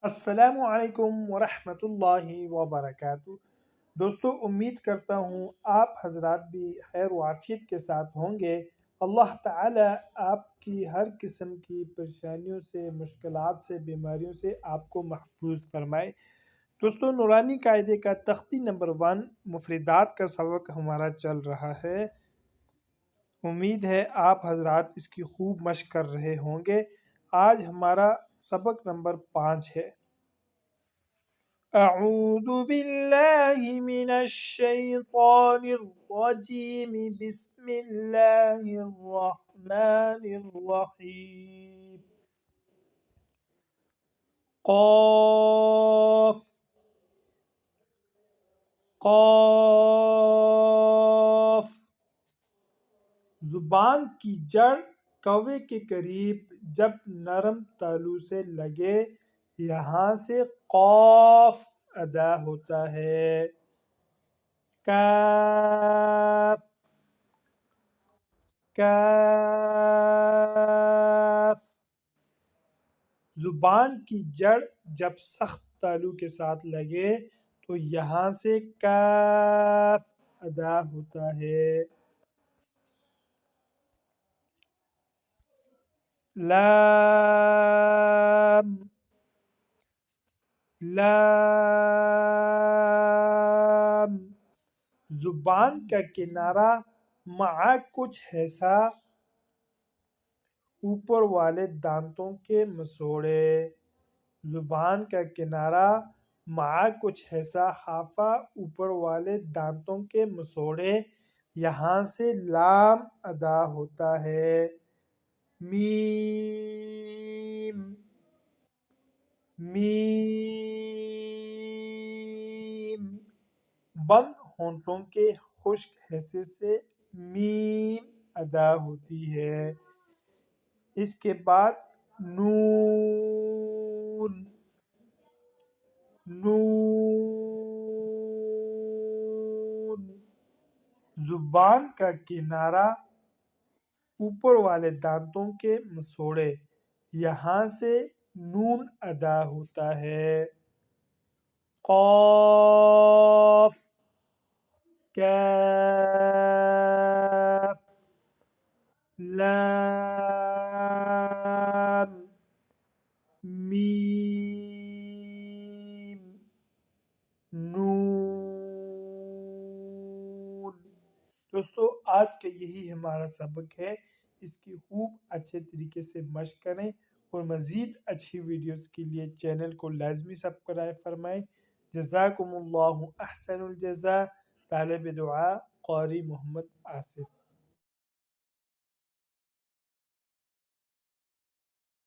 السلام علیکم ورحمۃ اللہ وبرکاتہ۔ دوستو، امید کرتا ہوں آپ حضرات بھی خیر و عافیت کے ساتھ ہوں گے۔ اللہ تعالی آپ کی ہر قسم کی پریشانیوں سے، مشکلات سے، بیماریوں سے آپ کو محفوظ فرمائے۔ دوستو، نورانی قاعدے کا تختی نمبر 1 مفردات کا سبق ہمارا چل رہا ہے۔ امید ہے آپ حضرات اس کی خوب مشق کر رہے ہوں گے۔ آج ہمارا سبق نمبر 5 ہے۔ اعوذ باللہ من الشیطان الرجیم، بسم اللہ الرحمن الرحیم۔ قاف قاف زبان کی جڑ کوے کے قریب جب نرم تالو سے لگے، یہاں سے قاف ادا ہوتا ہے۔ کاف کاف زبان کی جڑ جب سخت تالو کے ساتھ لگے تو یہاں سے کاف ادا ہوتا ہے۔ لام لام زبان کا کنارہ مع کچھ ایسا اوپر والے دانتوں کے مسوڑے۔ زبان کا کنارہ مع کچھ ایسا حافہ اوپر والے دانتوں کے مسوڑے، یہاں سے لام ادا ہوتا ہے۔ میم میم بند ہونٹوں کے خشک حصے سے میم ادا ہوتی ہے۔ اس کے بعد نون نون زبان کا کنارہ اوپر والے دانتوں کے مسوڑے، یہاں سے نون ادا ہوتا ہے۔ قاف کاف لام میم نون۔ دوستو، آج کا یہی ہمارا سبق ہے۔ اس کی خوب اچھے طریقے سے مشق کریں اور مزید اچھی ویڈیوز کے لیے چینل کو لازمی سبسکرائب فرمائیں۔ جزاکم اللہ احسن الجزا۔ طالب دعا قاری محمد آصف۔